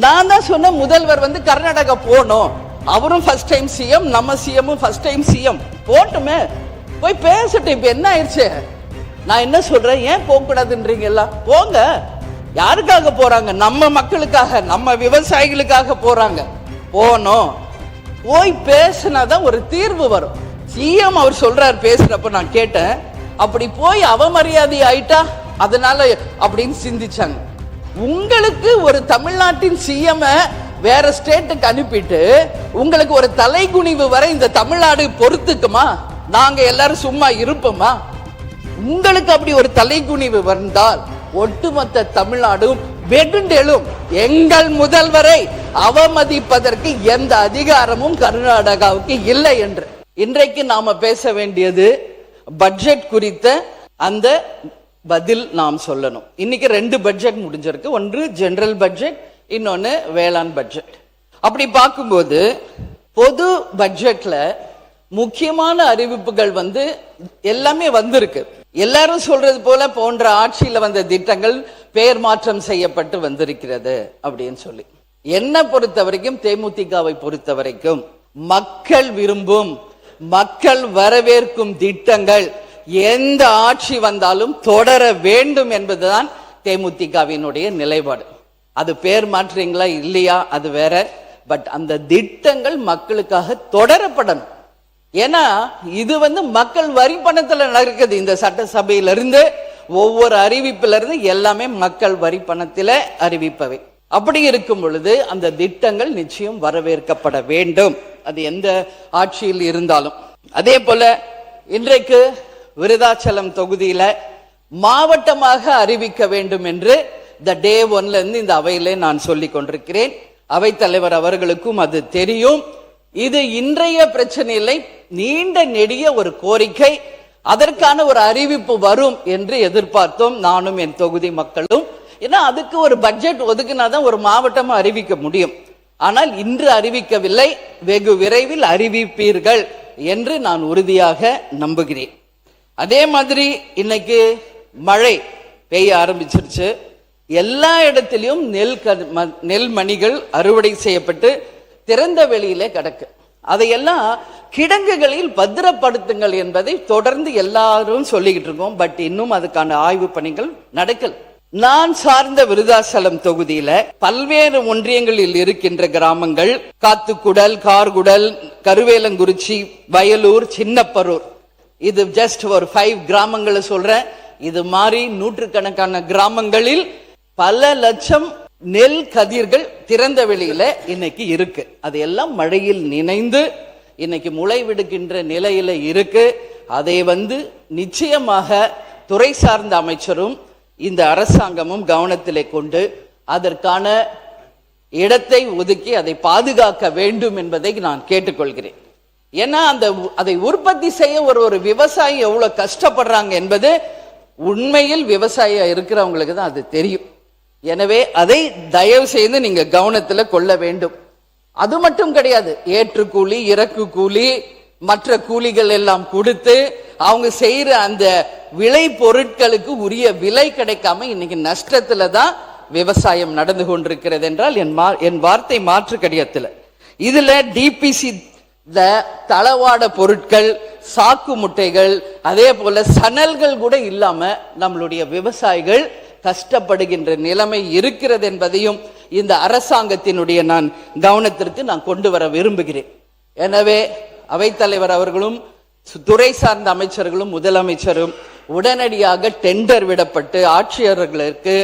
நான் தான் சொன்ன முதல்வர் வந்து கர்நாடகா போகணும், அவரும் ஃபர்ஸ்ட் டைம் சிஎம், நம்ம சிஎம்மும் ஃபர்ஸ்ட் டைம் சிஎம், போட்டுமே போய் பேசட்டும். இப்ப என்ன ஆயிடுச்சு? நான் என்ன சொல்றேன், ஏன் போக கூடாதுன்றீங்க? எல்லாம் போங்க. யாருக்காக போறாங்க? நம்ம மக்களுக்காக, நம்ம விவசாயிகளுக்காக போறாங்க. போனோம், போய் பேசினாதான் ஒரு தீர்வு வரும். சிஎம் அவர் சொல்றாரு பேசுறப்ப நான் கேட்டேன், அப்படி போய் அவமரியாதை ஆயிட்டா அதனால அப்படின்னு சிந்திச்சாங்க. உங்களுக்கு ஒரு தமிழ்நாட்டின் சிஎம் வேற ஸ்டேட்டுக்கு அனுப்பிட்டு உங்களுக்கு ஒரு தலைகுனிவு வரை இந்த தமிழ்நாடு பொறுத்துக்குமா? நாங்க எல்லாரும் சும்மா இருப்போமா? உங்களுக்கு அப்படி ஒரு தலைகுனிவு வந்தால் ஒட்டுமொத்த தமிழ்நாடும் வெகுண்டெழும். எங்கள் முதல்வரை அவமதிப்பதற்கு எந்த அதிகாரமும் கர்நாடகாவுக்கு இல்லை என்று. இன்றைக்கு நாம பேச வேண்டியது பட்ஜெட் குறித்த அந்த பதில் நாம் சொல்லணும். இன்னைக்கு 2 பட்ஜெட் முடிஞ்சிருக்கு. ஒன்று ஜெனரல் பட்ஜெட், இன்னொன்னு வேளாண் பட்ஜெட். அப்படி பார்க்கும்போது பொது பட்ஜெட்ல முக்கியமான அறிவிப்புகள் வந்து எல்லாமே வந்திருக்கு. எல்லாரும் சொல்றது போல போன்ற ஆட்சியில வந்த திட்டங்கள் பெயர் மாற்றம் செய்யப்பட்டு வந்திருக்கிறது அப்படின்னு சொல்லி. என்ன பொறுத்த வரைக்கும், தேமுதிகவை பொறுத்த வரைக்கும் மக்கள் விரும்பும், மக்கள் வரவேற்கும் திட்டங்கள் எந்த ஆட்சி வந்தாலும் தொடர வேண்டும் என்பதுதான் தேமுதிகவினுடைய நிலைப்பாடு. அது பேர் மாற்றீங்களா இல்லையா அது வேற, பட் அந்த திட்டங்கள் மக்களுக்காக தொடரப்படணும். ஏன்னா இது வந்து மக்கள் வரி பணத்துல நடக்குது. இந்த சட்டசபையிலிருந்து ஒவ்வொரு அறிவிப்பிலிருந்து எல்லாமே மக்கள் வரி பணத்தில அறிவிப்பவை. அப்படி இருக்கும் பொழுது அந்த திட்டங்கள் நிச்சயம் வரவேற்கப்பட வேண்டும், அது எந்த ஆட்சியில் இருந்தாலும். அதே போல இன்றைக்கு விருதாச்சலம் தொகுதியில மாவட்டமாக அறிவிக்க வேண்டும் என்று இந்த டே 1ல இருந்து இந்த அவையிலே நான் சொல்லிக் கொண்டிருக்கிறேன். அவைத்தலைவர் அவர்களுக்கும் அது தெரியும். இது இன்றைய பிரச்சனை இல்லை, நீண்ட நெடிய ஒரு கோரிக்கை. அதற்கான ஒரு அறிவிப்பு வரும் என்று எதிர்பார்த்தோம், நானும் என் தொகுதி மக்களும். ஏன்னா அதுக்கு ஒரு பட்ஜெட் ஒதுக்குனாதான் ஒரு மாவட்டமா அறிவிக்க முடியும். ஆனால் இன்று அறிவிக்கவில்லை, வெகு விரைவில் அறிவிப்பீர்கள் என்று நான் உறுதியாக நம்புகிறேன். அதே மாதிரி இன்னைக்கு மழை பெய்ய ஆரம்பிச்சிருச்சு. எல்லா இடத்திலும் நெல் மணிகள் அறுவடை செய்யப்பட்டு திறந்த வெளியிலே கிடக்கு. அதையெல்லாம் கிடங்குகளில் பத்திரப்படுத்துங்கள் என்பதை தொடர்ந்து எல்லாரும் சொல்லிக்கிட்டு இருக்கோம். பட் இன்னும் அதுக்கான ஆய்வு பணிகள் நடக்கல. நான் சார்ந்த விருதாச்சலம் தொகுதியில பல்வேறு ஒன்றியங்களில் இருக்கின்ற கிராமங்கள் காத்துக்குடல், கார்குடல், கருவேலங்குறிச்சி, வயலூர், சின்னப்பரூர், இது ஜஸ்ட் ஒரு 5 கிராமங்களை சொல்றேன். இது மாதிரி நூற்றுக்கணக்கான கிராமங்களில் பல லட்சம் நெல் கதிர்கள் திறந்த வெளியில இன்னைக்கு இருக்கு. அது எல்லாம் மழையில் நினைந்து இன்னைக்கு முளை விடுகின்ற நிலையில இருக்கு. அதை வந்து நிச்சயமாக துறை சார்ந்த அமைச்சரும் இந்த அரசாங்கமும் கவனத்திலே கொண்டு அதற்கான இடத்தை ஒதுக்கி அதை பாதுகாக்க வேண்டும் என்பதை நான் கேட்டுக்கொள்கிறேன். ஏன்னா அதை உற்பத்தி செய்ய ஒரு விவசாயி எவ்வளவு கஷ்டப்படுறாங்க என்பது உண்மையில் விவசாயியா இருக்கிறவங்களுக்கு தான் அது தெரியும். எனவே அதை தயவு செய்து நீங்க கவனத்துல கொள்ள வேண்டும். அது மட்டும் கிடையாது, ஏற்று கூலி, இறக்கு கூலி, மற்ற கூலிகள் எல்லாம் கொடுத்து அவங்க செய்யற அந்த விளை பொருட்களுக்கு உரிய விலை கிடைக்காம இன்னைக்கு நஷ்டத்துல தான் விவசாயம் நடந்து கொண்டிருக்கிறது என்றால் என் வார்த்தை மாற்று கிடையாது. இதுல டிபிசி தளவாட பொருட்கள், சாக்கு முட்டைகள், அதே போல சணல்கள் கூட இல்லாம நம்மளுடைய விவசாயிகள் கஷ்டப்படுகின்ற நிலைமை இருக்கிறது என்பதையும் இந்த அரசாங்கத்தினுடைய நான் கவனத்திற்கு நான் கொண்டு வர விரும்புகிறேன். எனவே அவைத்தலைவர் அவர்களும் துறை சார்ந்த அமைச்சர்களும் முதலமைச்சரும் உடனடியாக டெண்டர் விடப்பட்டு ஆட்சியர்களுக்கு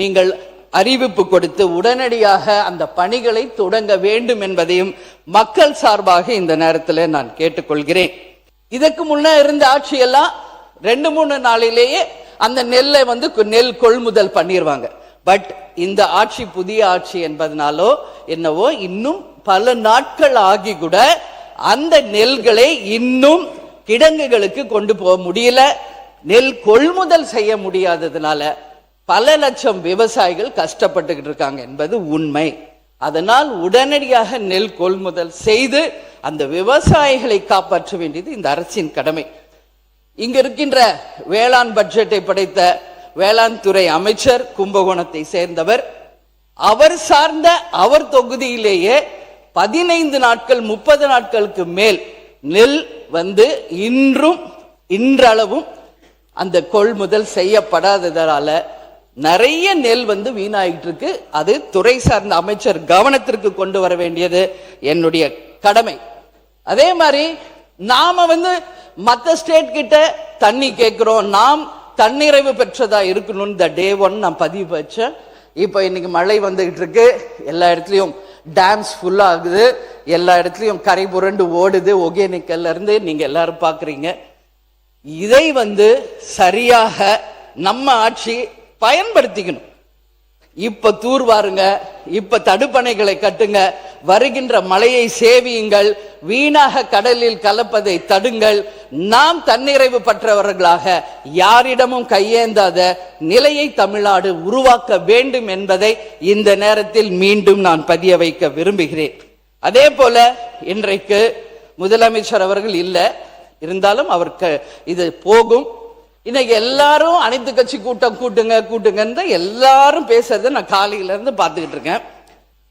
நீங்கள் அறிவிப்பு கொடுத்து உடனடியாக அந்த பணிகளை தொடங்க வேண்டும் என்பதையும் மக்கள் சார்பாக இந்த நேரத்தில் நான் கேட்டுக்கொள்கிறேன். இதற்கு முன்ன இருந்த ஆட்சியெல்லாம் 2-3 நாளிலேயே அந்த நெல்லை வந்து நெல் கொள்முதல் பண்ணிடுவாங்க. பட் இந்த ஆட்சி புதிய ஆட்சி என்பதனாலோ என்னவோ இன்னும் பல நாட்கள் ஆகி கூட அந்த நெல்களை இன்னும் கிடங்குகளுக்கு கொண்டு போக முடியல. நெல் கொள்முதல் செய்ய முடியாததுனால பல லட்சம் விவசாயிகள் கஷ்டப்பட்டுக்கிட்டு இருக்காங்க என்பது உண்மை. அதனால் உடனடியாக நெல் கொள்முதல் செய்து அந்த விவசாயிகளை காப்பாற்ற வேண்டியது இந்த அரசின் கடமை. இங்க இருக்கின்ற வேளாண் பட்ஜெட்டை படைத்த வேளாண் துறை அமைச்சர் கும்பகோணத்தை சேர்ந்தவர். அவர் சார்ந்த அவர் தொகுதியிலேயே 15 நாட்கள் 30 நாட்களுக்கு மேல் நெல் வந்து இன்றளவும் அந்த கொள்முதல் செய்யப்படாததால நிறைய நெல் வந்து வீணாயிட்டு இருக்கு. அது துறை சார்ந்த அமைச்சர் கவனத்திற்கு கொண்டு வர வேண்டியது என்னுடைய கடமை. அதே மாதிரி நாம வந்து மற்ற ஸ்டேட் கிட்ட தண்ணி கேட்கிறோம், நாம் தன்னிறைவு பெற்றதா இருக்கணும். இந்த டே 1 நான் பதிவு வச்சேன். இப்ப இன்னைக்கு மழை வந்துகிட்டு இருக்கு, எல்லா இடத்துலயும் டேம்ஸ் ஃபுல் ஆகுது, எல்லா இடத்துலயும் கரை புரண்டு ஓடுது. ஒகேனக்கல்ல இருந்து நீங்க எல்லாரும் பாக்குறீங்க. இதை வந்து சரியாக நம்ம ஆட்சி பயன்படுத்திக்கணும். இப்ப தூர்வாருங்க, இப்ப தடுப்பணைகளை கட்டுங்க, வருகின்ற மழையை சேவியுங்கள், வீணாக கடலில் கலப்பதை தடுங்கள். நாம் தன்னிறைவு பெற்றவர்களாக யாரிடமும் கையேந்தாத நிலையை தமிழ்நாடு உருவாக்க வேண்டும் என்பதை இந்த நேரத்தில் மீண்டும் நான் பதிய வைக்க விரும்புகிறேன். அதே போல இன்றைக்கு முதலமைச்சர் அவர்கள் இல்லை, இருந்தாலும் அவருக்கு இது போகும். இன்னைக்கு எல்லாரும் அனைத்து கட்சி கூட்டம் கூட்டுங்க எல்லாரும் பேசுறத நான் காலையில இருந்து பார்த்துக்கிட்டு இருக்கேன்.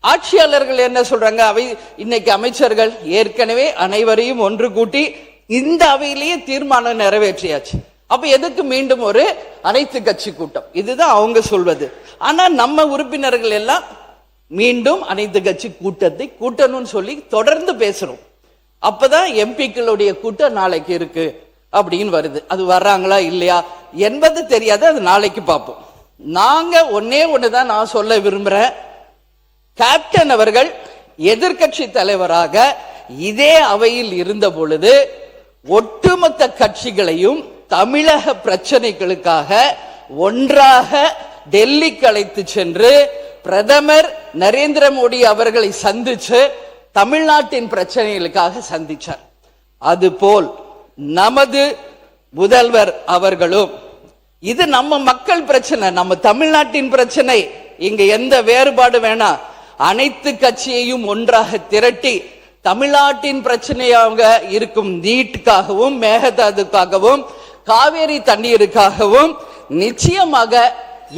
ஆட்சியாளர்கள் என்ன சொல்றாங்க? அவை இன்னைக்கு அமைச்சர்கள் ஏற்கனவே அனைவரையும் ஒன்று கூட்டி இந்த அவையிலேயே தீர்மானம் நிறைவேற்றியாச்சு. அப்ப எதுக்கு மீண்டும் ஒரு அனைத்து கட்சி கூட்டம்? இதுதான் அவங்க சொல்வது. ஆனா நம்ம உறுப்பினர்கள் எல்லாம் மீண்டும் அனைத்து கட்சி கூட்டத்தை கூட்டணும்னு சொல்லி தொடர்ந்து பேசுறோம். அப்பதான் எம்பிக்களுடைய கூட்டம் நாளைக்கு இருக்கு அப்படின்னு வருது. அது வர்றாங்களா இல்லையா என்பது தெரியாது, அது நாளைக்கு பார்ப்போம். நாங்க ஒண்ணுதான் நான் சொல்ல விரும்புறேன். கேப்டன் அவர்கள் எதிர்கட்சி தலைவராக இதே அவையில் இருந்த பொழுது ஒட்டுமொத்த கட்சிகளையும் தமிழக பிரச்சனைகளுக்காக ஒன்றாக டெல்லிக்கு அழைத்து சென்று பிரதமர் நரேந்திர மோடி அவர்களை சந்திச்சு தமிழ்நாட்டின் பிரச்சனைகளுக்காக சந்திச்சார். அதுபோல் நமது முதல்வர் அவர்களும் இது நம்ம மக்கள் பிரச்சனை, நம்ம தமிழ்நாட்டின் பிரச்சனை, இங்க எந்த வேறுபாடு வேணாம், அனைத்து கட்சியையும் ஒன்றாக திரட்டி தமிழ்நாட்டின் பிரச்சனையாக இருக்கும் நீட்டுக்காகவும் மேகதாதுக்காகவும் காவேரி தண்ணீருக்காகவும் நிச்சயமாக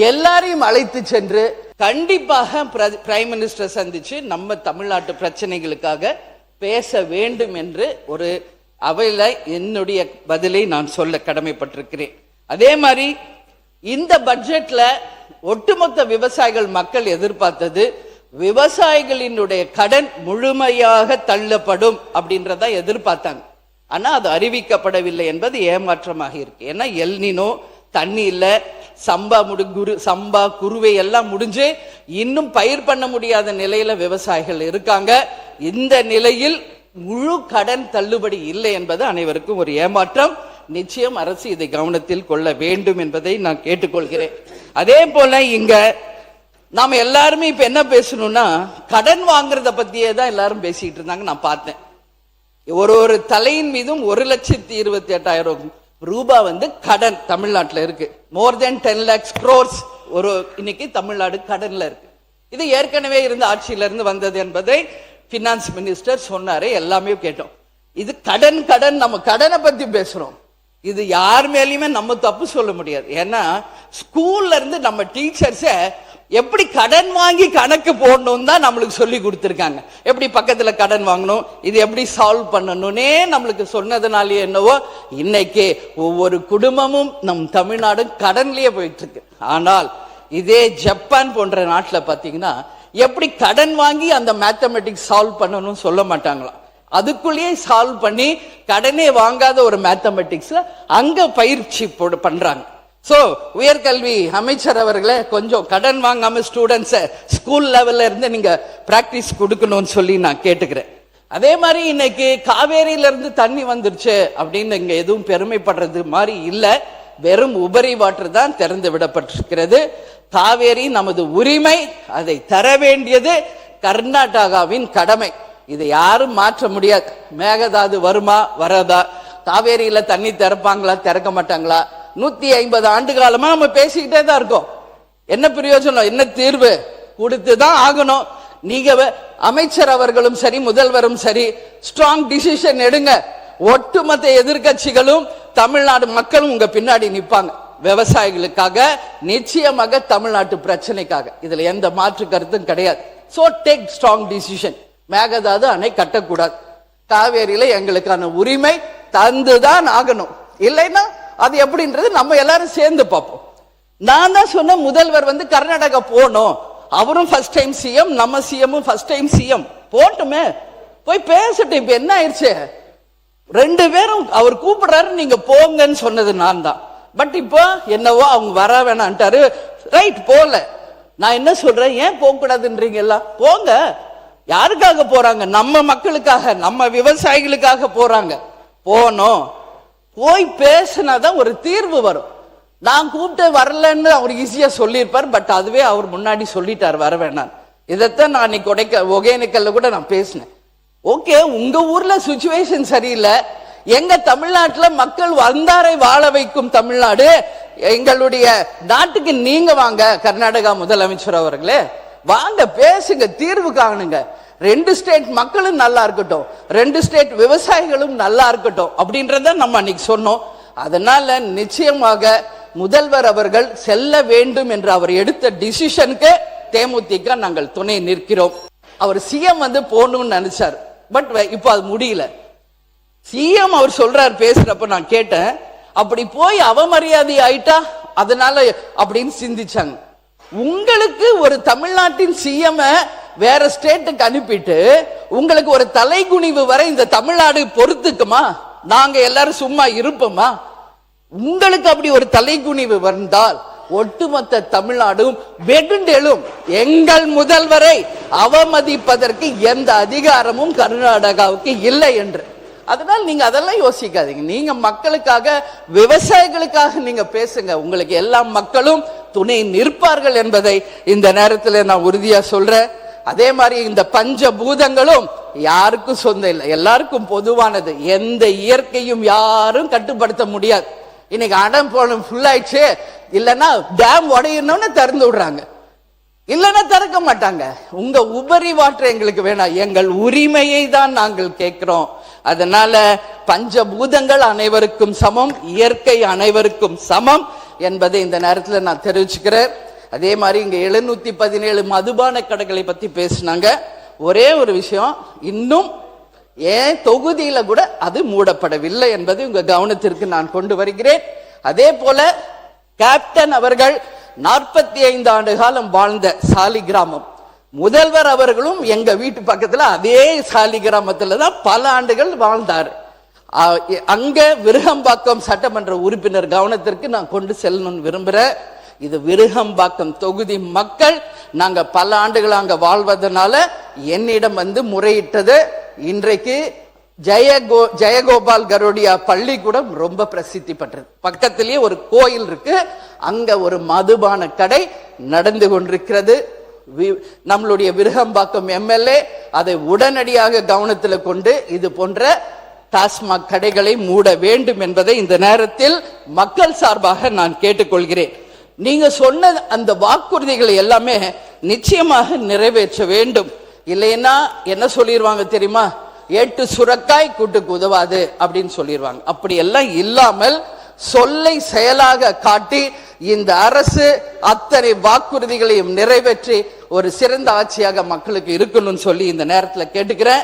எல்லாரையும் அழைத்து சென்று கண்டிப்பாக பிரைம் மினிஸ்டர் சந்திச்சு நம்ம தமிழ்நாட்டு பிரச்சனைகளுக்காக பேச வேண்டும் என்று ஒரு அவையில என்னுடைய பதிலை நான் சொல்ல கடமைப்பட்டிருக்கிறேன். அதே மாதிரி இந்த பட்ஜெட்ல ஒட்டுமொத்த விவசாயிகள் மக்கள் எதிர்பார்த்தது விவசாயிகளினுடைய கடன் முழுமையாக தள்ளப்படும் அப்படின்றத எதிர்பார்த்தாங்க. ஆனா அது அறிவிக்கப்படவில்லை என்பது ஏமாற்றமாக இருக்கு. ஏன்னா எல்னினோ, தண்ணி இல்ல, சம்பா குருவை எல்லாம் முடிஞ்சு இன்னும் பயிர் பண்ண முடியாத நிலையில விவசாயிகள் இருக்காங்க. இந்த நிலையில் முழு கடன் தள்ளுபடி இல்லை என்பது அனைவருக்கும் ஒரு ஏமாற்றம். நிச்சயம் அரசு இதை கவனத்தில் கொள்ள வேண்டும் என்பதை நான் கேட்டுக்கொள்கிறேன். அதே போல இங்க நாம எல்லாருமே இப்ப என்ன பேசணும்னா கடன் வாங்குறத பத்தியே தான் எல்லாரும் பேசிட்டு இருந்தாங்க. நான் பார்த்தேன், ஒரு தலையின் மீதும் 1,28,800 ரூபாய் வந்து கடன் தமிழ்நாட்டில் இருக்கு. மோர் தென் 10 lakhs crores ஒரு இன்னைக்கு தமிழ்நாடு கடன்ல இருக்கு. இது ஏற்கனவே இருந்த ஆட்சியில இருந்து வந்தது என்பதை பினான்ஸ் மினிஸ்டர் சொன்னாரு, எல்லாமே கேட்டோம். இது கடன் நம்ம கடனை பத்தி பேசுறோம். இது யார் மேலேயுமே நம்ம தப்பு சொல்ல முடியாது. ஏன்னா ஸ்கூல்ல இருந்து நம்ம டீச்சர்ஸ எப்படி கடன் வாங்கி கணக்கு போடணும் தான் நம்மளுக்கு சொல்லி கொடுத்துருக்காங்க. எப்படி பக்கத்துல கடன் வாங்கணும், இது எப்படி சால்வ் பண்ணணும்னே நம்மளுக்கு சொன்னதுனாலே என்னவோ இன்னைக்கு ஒவ்வொரு குடும்பமும் நம் தமிழ்நாடு கடன்லயே போயிட்டு இருக்கு. ஆனால் இதே ஜப்பான் போன்ற நாட்டில் பாத்தீங்கன்னா எப்படி கடன் வாங்கி அந்த மேத்தமெட்டிக்ஸ் சால்வ் பண்ணணும்னு சொல்ல மாட்டாங்களாம். அதுக்குள்ளேயே சால்வ் பண்ணி கடனே வாங்காத ஒரு மேத்தமெட்டிக்ஸ்ல அங்க பயிற்சி பண்றாங்க. சோ உயர்கல்வி அமைச்சர் அவர்களே கொஞ்சம் கடன் வாங்காம ஸ்டூடெண்ட்ஸ ஸ்கூல் லெவல்ல இருந்து நீங்க பிராக்டிஸ் கொடுக்கணும்னு சொல்லி நான் கேட்டுக்கிறேன். அதே மாதிரி இன்னைக்கு காவேரியில இருந்து தண்ணி வந்துருச்சு அப்படின்னு இங்க எதுவும் பெருமைப்படுறது மாதிரி இல்ல, வெறும் உபரி வாட்டர் தான் திறந்து விடப்பட்டிருக்கிறது. காவேரி நமது உரிமை, அதை தர வேண்டியது கர்நாடகாவின் கடமை. இதை யாரும் மாற்ற முடியாது. மேகதாது வருமா வராதா, காவேரியில தண்ணி திறப்பாங்களா திறக்க மாட்டாங்களா, 150 ஆண்டு காலமா நம்ம பேசிக்கிட்டே தான் இருக்கோம். என்ன பிரயோஜனம், என்ன தீர்வு? கொடுத்துதான் ஆகணும். நீங்க அமைச்சர் அவர்களும் சரி முதல்வரும் சரி ஸ்ட்ராங் டிசிஷன் எடுங்க. ஒட்டுமொத்த எதிர்கட்சிகளும் தமிழ்நாடு மக்களும் உங்க பின்னாடி நிப்பாங்க. விவசாயிகளுக்காக, நிச்சயமாக தமிழ்நாட்டு பிரச்சனைக்காக. இதுல எந்த மாற்று கருத்தும் கிடையாது. So take strong decision. Mekedatu அணை கட்டக்கூடாது. காவேரியில எங்களுக்கான உரிமை தந்துதான் ஆகணும். இல்லைன்னா அது எப்படின்றது நம்ம எல்லாரும் சேர்ந்து பார்ப்போம். நான் தான் சொன்ன முதல்வர் வந்து கர்நாடகா போகணும். அவரும் ஃபர்ஸ்ட் டைம் சிஎம், நம்ம சிஎம்மும் ஃபர்ஸ்ட் டைம் சிஎம். போட்டுமே, போய் பேசட்டும். இப்ப என்ன ஆயிடுச்சு, ரெண்டு பேரும் அவர் கூப்பிடுறாரு, நீங்க போங்கன்னு சொன்னது நான் தான். பட் இப்போ என்னவோ அவங்க வர வேணான்ட்டாரு. ரைட், போல. நான் என்ன சொல்றேன், ஏன் போக கூடாதுன்றீங்க? எல்லாம் போங்க. யாருக்காக போறாங்க? நம்ம மக்களுக்காக, நம்ம விவசாயிகளுக்காக போறாங்க. போனோம், போய் பேசினாதான் ஒரு தீர்வு வரும். நான் கூப்பிட்டு வரலன்னு அவர் ஈஸியா சொல்லியிருப்பார். பட் அதுவே அவர் முன்னாடி சொல்லிட்டார் வர வேணாம். இதைத்தான் நான் இன்னைக்கு ஒகேனக்கல்ல கூட நான் பேசினேன். ஓகே, உங்க ஊர்ல சுச்சுவேஷன் சரியில்லை. எங்க தமிழ்நாட்டுல மக்கள் வந்தாரை வாழ வைக்கும் தமிழ்நாடு. எங்களுடைய நாட்டுக்கு நீங்க வாங்க, கர்நாடகா முதலமைச்சர் அவர்களே, வாங்க பேசுங்க, தீர்வு காணுங்க. ரெண்டு ஸ்டேட் மக்களும் நல்லா இருக்கட்டும், ரெண்டு ஸ்டேட் விவசாயிகளும் நல்லா இருக்கட்டும் அப்படின்றத நம்ம அன்னைக்கு சொன்னோம். அதனால நிச்சயமாக முதல்வர் அவர்கள் செல்ல வேண்டும் என்று அவர் எடுத்த டிசிஷனுக்கு தேமுதிக நாங்கள் துணை நிற்கிறோம். அவர் சிஎம் வந்து போகணும்னு நினைச்சார். பட் இப்ப அது முடியல. சிஎம் அவர் சொல்றார், பேசுறப்ப நான் கேட்டேன், அப்படி போய் அவமரியாதை ஆயிட்டா அதனால அப்படின்னு சிந்திச்சாங்க. உங்களுக்கு ஒரு தமிழ்நாட்டின் சிஎம் வேற ஸ்டேட்டுக்கு அனுப்பிட்டு உங்களுக்கு ஒரு தலைகுனிவு வரை இந்த தமிழ்நாடு பொறுத்துக்குமா? நாங்க எல்லாரும் சும்மா இருப்போமா? உங்களுக்கு அப்படி ஒரு தலைகுனிவு வந்தால் ஒட்டுமொத்த தமிழ்நாடும் வெகுண்டெழும். எங்கள் முதல்வரை அவமதிப்பதற்கு எந்த அதிகாரமும் கர்நாடகாவுக்கு இல்லை என்று. அதனால் நீங்க அதெல்லாம் யோசிக்காதீங்க. நீங்க மக்களுக்காக, விவசாயிகளுக்காக நீங்க பேசுங்க. உங்களுக்கு எல்லா மக்களும் துணை நிற்பார்கள் என்பதை இந்த நேரத்தில் நான் உறுதியா சொல்றேன். அதே மாதிரி இந்த பஞ்சபூதங்களும் யாருக்கும் சொந்தம் இல்லை, எல்லாருக்கும் பொதுவானது. எந்த இயற்கையும் யாரும் கட்டுப்படுத்த முடியாது. இன்னைக்கு அடம் போன ஃபுல் ஆயிடுச்சு, இல்லைன்னா டேம் உடையணும்னு திறந்து விடுறாங்க, இல்லைன்னா திறக்க மாட்டாங்க. உங்க உபரி வாட்டர் எங்களுக்கு வேணாம், எங்கள் உரிமையை தான் நாங்கள் கேட்கிறோம். அதனால பஞ்சபூதங்கள் அனைவருக்கும் சமம், இயற்கை அனைவருக்கும் சமம் என்பதை இந்த நேரத்தில் நான் தெரிவிச்சுக்கிறேன். அதே மாதிரி இங்க 717 மதுபான கடைகளை பத்தி பேசினாங்க. ஒரே ஒரு விஷயம், இன்னும் ஏன் தொகுதியில கூட அது மூடப்படவில்லை என்பதை உங்க கவனத்திற்கு நான் கொண்டு வருகிறேன். அதே போல கேப்டன் அவர்கள் 45 ஆண்டு காலம் வாழ்ந்த சாலி கிராமம், முதல்வர் அவர்களும் எங்க வீட்டு பக்கத்துல அதே சாலி கிராமத்துல தான் பல ஆண்டுகள் வாழ்ந்தார். அங்க விருகம்பாக்கம் சட்டமன்ற உறுப்பினர் கவனத்திற்கு நான் கொண்டு செல்லணும்னு விரும்புறேன். இது விருகம்பாக்கம் தொகுதி மக்கள், நாங்க பல ஆண்டுகள் அங்க வாழ்வதனால என்னிடம் வந்து முறையிட்டது. இன்றைக்கு ஜெயகோபால் கரோடியா பள்ளிக்கூடம் ரொம்ப பிரசித்தி பெற்றது. பக்கத்திலேயே ஒரு கோயில் இருக்கு, அங்க ஒரு மதுபான கடை நடந்து கொண்டிருக்கிறது. நம்மளுடைய விருகம்பாக்கம் எம்எல்ஏ அதை உடனடியாக கவனத்தில் கொண்டு இது போன்ற டாஸ்மாக் கடைகளை மூட வேண்டும் என்பதை இந்த நேரத்தில் மக்கள் சார்பாக நான் கேட்டுக்கொள்கிறேன். நீங்க சொன்ன அந்த வாக்குறுதிகளை எல்லாமே நிச்சயமாக நிறைவேற்ற வேண்டும். இல்லைன்னா என்ன சொல்லிடுவாங்க தெரியுமா, ஏட்டு சுரக்காய் கூட்டுக்கு உதவாது அப்படின்னு சொல்லிடுவாங்க. அப்படி எல்லாம் இல்லாமல் சொல்லை செயலாக காட்டி இந்த அரசு அத்தனை வாக்குறுதிகளையும் நிறைவேற்றி ஒரு சிறந்த ஆட்சியாக மக்களுக்கு இருக்கணும்னு சொல்லி இந்த நேரத்தில் கேட்டுக்கிறேன்.